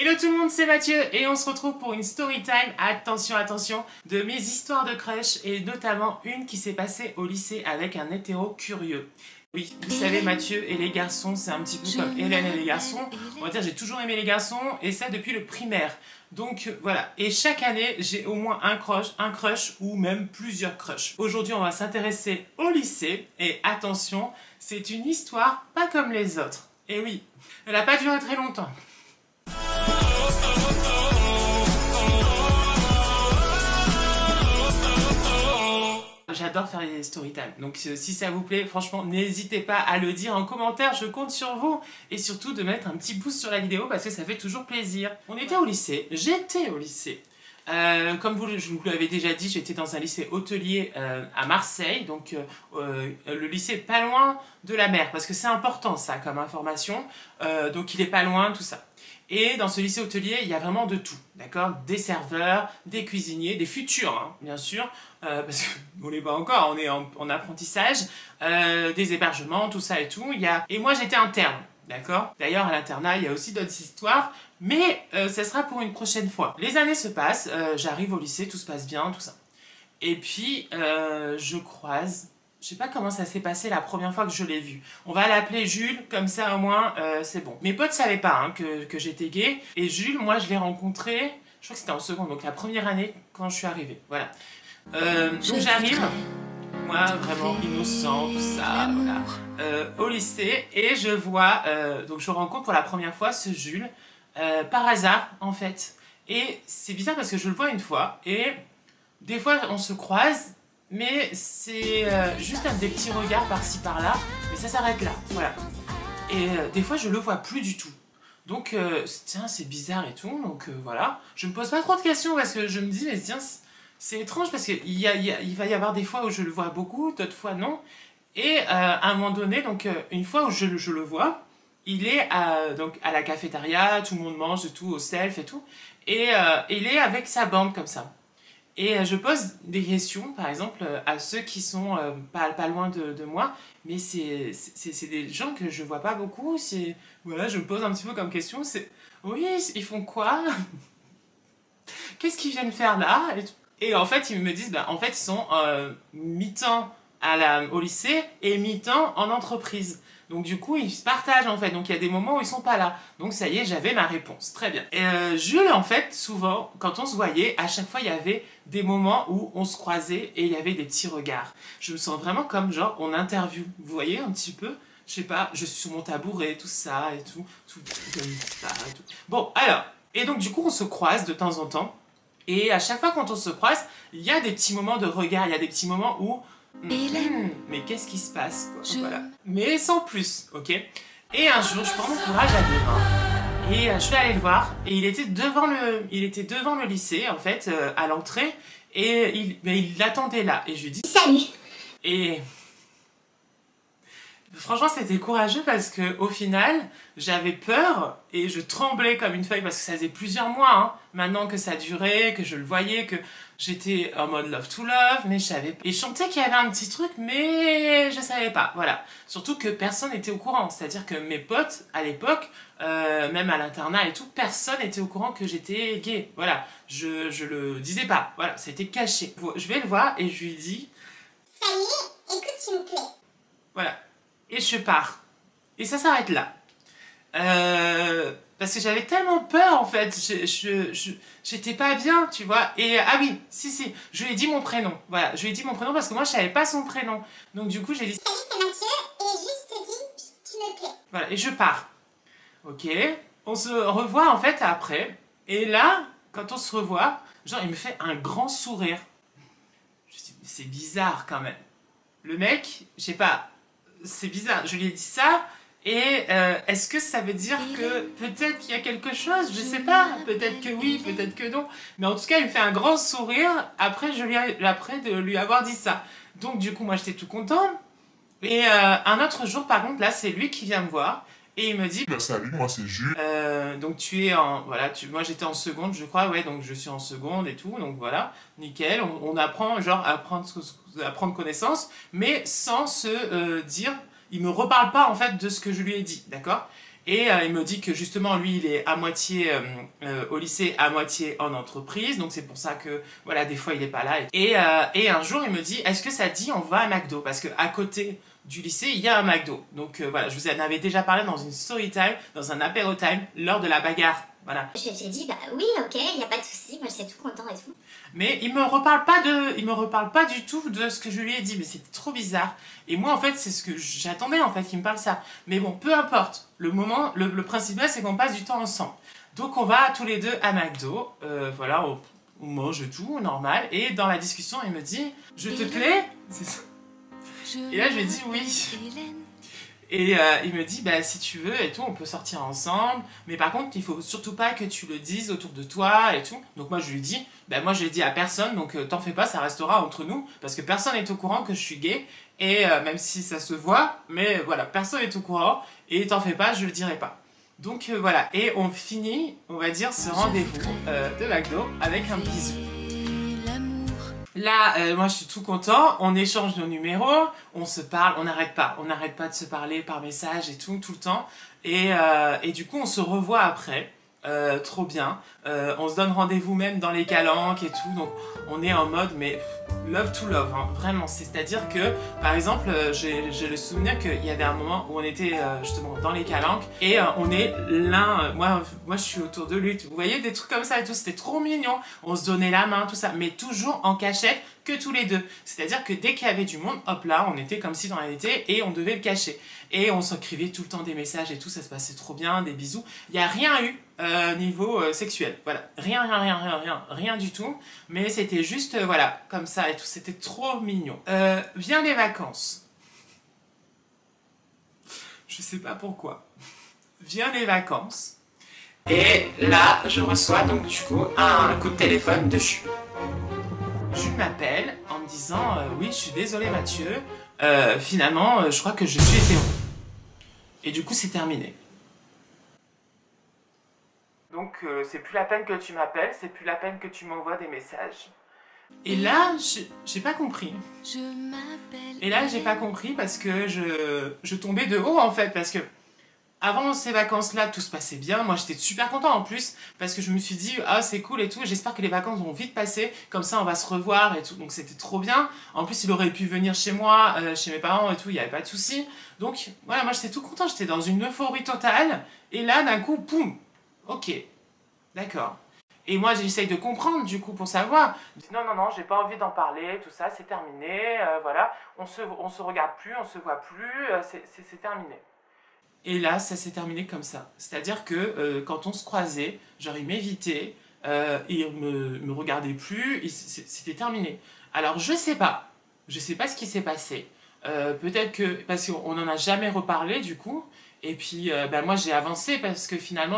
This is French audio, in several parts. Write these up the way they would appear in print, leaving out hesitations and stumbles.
Hello tout le monde, c'est Mathieu et on se retrouve pour une story time, attention attention, de mes histoires de crush et notamment une qui s'est passée au lycée avec un hétéro curieux. Oui, vous savez, Mathieu et les garçons, c'est un petit peu comme Hélène et les garçons. On va dire j'ai toujours aimé les garçons et ça depuis le primaire. Donc voilà, et chaque année j'ai au moins un crush ou même plusieurs crushs. Aujourd'hui on va s'intéresser au lycée et attention, c'est une histoire pas comme les autres. Et oui, elle n'a pas duré très longtemps. J'adore faire les story time, donc si ça vous plaît, franchement, n'hésitez pas à le dire en commentaire, je compte sur vous. Et surtout de mettre un petit pouce sur la vidéo parce que ça fait toujours plaisir. On était au lycée, j'étais au lycée. Comme je vous l'avais déjà dit, j'étais dans un lycée hôtelier à Marseille, donc le lycée pas loin de la mer, parce que c'est important ça comme information, donc il est pas loin, tout ça. Et dans ce lycée hôtelier, il y a vraiment de tout, d'accord? Des serveurs, des cuisiniers, des futurs, hein, bien sûr, parce qu'on n'est pas encore, on est en apprentissage, des hébergements, tout ça et tout. Et moi, j'étais interne, d'accord? D'ailleurs, à l'internat, il y a aussi d'autres histoires, mais ça sera pour une prochaine fois. Les années se passent, j'arrive au lycée, tout se passe bien, tout ça. Et puis, je croise... Je sais pas comment ça s'est passé la première fois que je l'ai vu. On va l'appeler Jules, comme ça au moins c'est bon. Mes potes savaient pas hein, que j'étais gay. Et Jules, moi je l'ai rencontré, je crois que c'était en seconde, donc la première année quand je suis arrivée. Voilà. Donc j'arrive, moi vraiment innocent, tout ça, voilà, au lycée. Et je vois, donc je rencontre pour la première fois ce Jules, par hasard en fait. Et c'est bizarre parce que je le vois une fois. Et des fois on se croise. Mais c'est juste des petits regards par-ci par-là, mais ça s'arrête là, voilà. Et des fois je le vois plus du tout. Donc tiens c'est bizarre et tout, donc voilà. Je me pose pas trop de questions parce que je me dis mais tiens c'est étrange parce qu'il va y avoir des fois où je le vois beaucoup, d'autres fois non. Et à un moment donné, donc une fois où je le vois, il est donc à la cafétéria, tout le monde mange et tout, au self et tout. Et il est avec sa bande comme ça. Et je pose des questions, par exemple, à ceux qui sont pas loin de moi, mais c'est des gens que je vois pas beaucoup. Voilà, je me pose un petit peu comme question, oui, ils font quoi? Qu'est-ce qu'ils viennent faire là? Et en fait, ils me disent, en fait, ils sont mi-temps au lycée et mi-temps en entreprise. Donc du coup, ils se partagent en fait. Donc il y a des moments où ils sont pas là. Donc ça y est, j'avais ma réponse. Très bien. Et Jules, en fait, souvent, quand on se voyait, à chaque fois, il y avait des moments où on se croisait et il y avait des petits regards. Je me sens vraiment comme genre, on interview. Vous voyez un petit peu? Je sais pas, je suis sur mon tabouret, tout ça et tout comme ça et tout. Bon, alors, et donc du coup, on se croise de temps en temps. Et à chaque fois quand on se croise, il y a des petits moments de regard, il y a des petits moments où... mais qu'est-ce qui se passe quoi, voilà. Mais sans plus, ok. Et un jour, je prends mon courage à deux mains et je vais aller le voir. Et il était devant le lycée, en fait, à l'entrée. Et il l'attendait là. Et je lui dis salut. Et franchement, c'était courageux parce que au final, j'avais peur et je tremblais comme une feuille parce que ça faisait plusieurs mois, hein, maintenant que ça durait, que je le voyais, que j'étais en mode love to love, mais je savais pas. Et je sentais qu'il y avait un petit truc, mais je savais pas, voilà. Surtout que personne n'était au courant, c'est-à-dire que mes potes, à l'époque, même à l'internat et tout, personne n'était au courant que j'étais gay, voilà. Je le disais pas, voilà, c'était caché. Je vais le voir et je lui dis « Ça y est, écoute, tu me plais. » Voilà. Et je pars. Et ça s'arrête là. Parce que j'avais tellement peur en fait. J'étais pas bien, tu vois. Et ah oui, si, je lui ai dit mon prénom. Voilà, je lui ai dit mon prénom parce que moi je savais pas son prénom. Donc du coup j'ai dit salut c'est Mathieu et juste te dis tu me plais. Voilà, et je pars. Ok. On se revoit en fait après. Et là, quand on se revoit, genre il me fait un grand sourire. Je me dis c'est bizarre quand même. Le mec, je sais pas. C'est bizarre, je lui ai dit ça, et est-ce que ça veut dire que peut-être qu'il y a quelque chose? Je sais pas, peut-être que oui, peut-être que non. Mais en tout cas, il me fait un grand sourire après de lui avoir dit ça. Donc du coup, moi j'étais tout content. Et un autre jour, par contre, là, c'est lui qui vient me voir. Et il me dit salut, moi c'est Jules. Donc tu es en... Voilà, moi j'étais en seconde, je crois, ouais, donc je suis en seconde et tout, donc voilà, nickel. On apprend, genre, à prendre connaissance, mais sans se dire... Il me reparle pas, en fait, de ce que je lui ai dit, d'accord? Et il me dit que justement, lui, il est à moitié au lycée, à moitié en entreprise. Donc c'est pour ça que, voilà, des fois, il n'est pas là. Et un jour, il me dit, est-ce que ça te dit, on va à McDo? Parce qu'à côté du lycée, il y a un McDo. Donc voilà, je vous en avais déjà parlé dans une story time, dans un apéro time, lors de la bagarre. Voilà. J'ai dit, bah oui, ok, il n'y a pas de souci, moi j'étais tout content et tout. Mais il me reparle pas du tout de ce que je lui ai dit, mais c'était trop bizarre. Et moi, en fait, c'est ce que j'attendais, en fait, qu'il me parle ça. Mais bon, peu importe. Le principal, c'est qu'on passe du temps ensemble. Donc, on va tous les deux à McDo. Voilà, on mange tout, normal. Et dans la discussion, il me dit, je te plais? C'est ça. Et là, je lui ai dit oui. Et il me dit, bah, si tu veux et tout, on peut sortir ensemble. Mais par contre, il faut surtout pas que tu le dises autour de toi et tout. Donc moi, je lui dis, bah, moi, je l'ai dit à personne. Donc t'en fais pas, ça restera entre nous. Parce que personne n'est au courant que je suis gay. Et même si ça se voit, mais voilà, personne n'est au courant. Et t'en fais pas, je le dirai pas. Donc voilà. Et on finit, on va dire, ce rendez-vous de McDo avec un bisou. Là, moi je suis tout content, on échange nos numéros, on se parle, on n'arrête pas de se parler par message et tout le temps. Et du coup on se revoit après, trop bien. On se donne rendez-vous même dans les calanques et tout, donc on est en mode mais love to love, hein, vraiment. C'est-à-dire que, par exemple, j'ai le souvenir qu'il y avait un moment où on était justement dans les calanques et on est l'un, moi je suis autour de lui, vous voyez, des trucs comme ça et tout, c'était trop mignon. On se donnait la main, tout ça, mais toujours en cachette que tous les deux. C'est-à-dire que dès qu'il y avait du monde, hop là, on était comme si dans la était et on devait le cacher. Et on s'écrivait tout le temps des messages et tout, ça se passait trop bien, des bisous. Il n'y a rien eu niveau sexuel, voilà. Rien du tout. Mais c'était juste, voilà, comme ça et tout, c'était trop mignon. Vient les vacances. Je sais pas pourquoi. Vient les vacances. Et là, je reçois donc du coup un coup de téléphone de Jules. Jules m'appelle en me disant oui, je suis désolée Mathieu, finalement, je crois que je suis hétéro. Et du coup, c'est terminé. Donc, c'est plus la peine que tu m'appelles, c'est plus la peine que tu m'envoies des messages. Et là, j'ai pas compris. Et là, j'ai pas compris parce que je tombais de haut en fait, parce que avant ces vacances-là, tout se passait bien. Moi, j'étais super content en plus parce que je me suis dit, ah, c'est cool et tout. J'espère que les vacances vont vite passer. Comme ça, on va se revoir et tout. Donc, c'était trop bien. En plus, il aurait pu venir chez moi, chez mes parents et tout. Il n'y avait pas de souci. Donc, voilà, moi, j'étais tout content. J'étais dans une euphorie totale. Et là, d'un coup, poum. Ok. D'accord. Et moi, j'essaye de comprendre, du coup, pour savoir. Je dis, non, j'ai pas envie d'en parler. Tout ça, c'est terminé. Voilà. On se regarde plus, on se voit plus. C'est terminé. Et là, ça s'est terminé comme ça. C'est-à-dire que quand on se croisait, genre il m'évitait, il me regardait plus, c'était terminé. Alors je sais pas ce qui s'est passé. Peut-être que, parce qu'on n'en a jamais reparlé du coup, et puis bah, moi j'ai avancé parce que finalement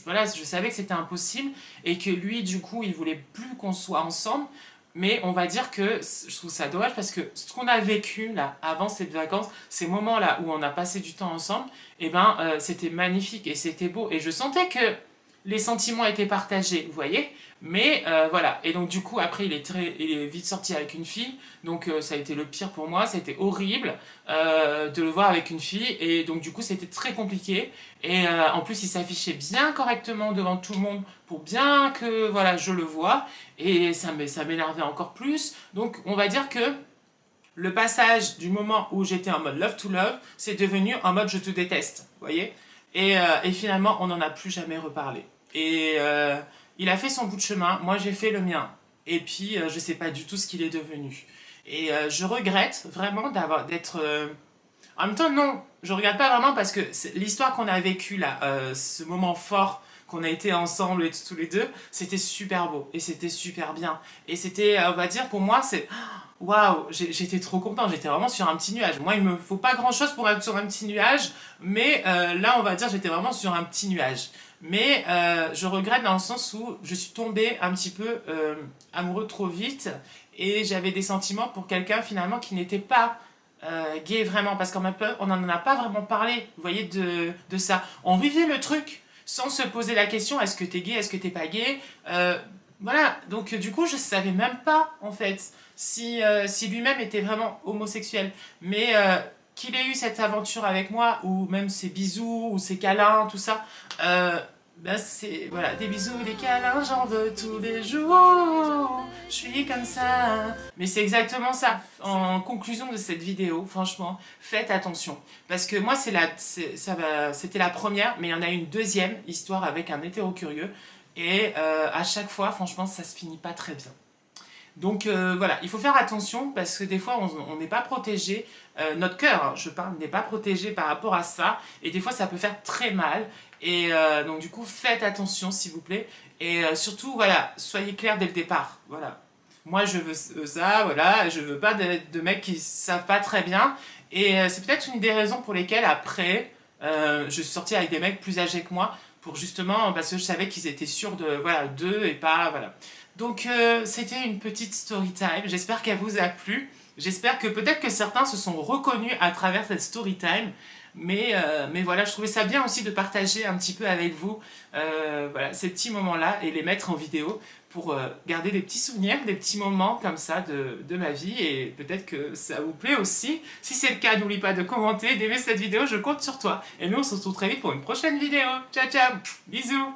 voilà, je savais que c'était impossible, et que lui du coup il voulait plus qu'on soit ensemble. Mais on va dire que je trouve ça dommage parce que ce qu'on a vécu là, avant cette vacances, ces moments-là où on a passé du temps ensemble, eh ben, c'était magnifique et c'était beau. Et je sentais que les sentiments étaient partagés, vous voyez. Mais voilà. Et donc du coup, après, il est vite sorti avec une fille. Donc ça a été le pire pour moi. C'était horrible de le voir avec une fille. Et donc du coup, c'était très compliqué. Et en plus, il s'affichait bien correctement devant tout le monde pour bien que voilà, je le vois. Et ça m'énervait encore plus. Donc on va dire que le passage du moment où j'étais en mode love to love, c'est devenu en mode je te déteste, vous voyez. Et finalement, on n'en a plus jamais reparlé. Et il a fait son bout de chemin, moi j'ai fait le mien. Et puis, je sais pas du tout ce qu'il est devenu. Et je regrette vraiment d'être... En même temps, non, je regrette pas vraiment parce que l'histoire qu'on a vécue là, ce moment fort qu'on a été ensemble et tous les deux, c'était super beau et c'était super bien. Et c'était, on va dire, pour moi, c'est... Waouh, j'étais trop content, j'étais vraiment sur un petit nuage. Moi, il me faut pas grand chose pour être sur un petit nuage, mais là, on va dire, j'étais vraiment sur un petit nuage. Mais je regrette dans le sens où je suis tombée un petit peu amoureux trop vite et j'avais des sentiments pour quelqu'un finalement qui n'était pas gay vraiment, parce qu'en même temps, on n'en a pas vraiment parlé, vous voyez, de ça. On vivait le truc sans se poser la question, est-ce que t'es gay, est-ce que t'es pas gay, voilà, donc du coup, je savais même pas, en fait, si lui-même était vraiment homosexuel. Mais qu'il ait eu cette aventure avec moi, ou même ses bisous, ou ses câlins, tout ça, ben c'est, voilà, des bisous, des câlins, j'en veux tous les jours, je suis comme ça. Mais c'est exactement ça. En conclusion de cette vidéo, franchement, faites attention. Parce que moi, c'était la première, mais il y en a une deuxième histoire avec un hétéro curieux. Et à chaque fois, franchement, ça se finit pas très bien. Donc voilà, il faut faire attention parce que des fois on n'est pas protégé, notre cœur, hein, je parle, n'est pas protégé par rapport à ça et des fois ça peut faire très mal et donc du coup faites attention s'il vous plaît et surtout voilà, soyez clairs dès le départ, voilà. Moi je veux ça, voilà, je veux pas de mecs qui savent pas très bien et c'est peut-être une des raisons pour lesquelles après je suis sortie avec des mecs plus âgés que moi pour justement, parce que je savais qu'ils étaient sûrs de, voilà, d'eux et pas, voilà. Donc c'était une petite story time, j'espère qu'elle vous a plu, j'espère que peut-être que certains se sont reconnus à travers cette story time, mais voilà, je trouvais ça bien aussi de partager un petit peu avec vous voilà, ces petits moments-là et les mettre en vidéo pour garder des petits souvenirs, des petits moments comme ça de ma vie et peut-être que ça vous plaît aussi. Si c'est le cas, n'oublie pas de commenter, d'aimer cette vidéo, je compte sur toi. Et nous on se retrouve très vite pour une prochaine vidéo. Ciao ciao, bisous.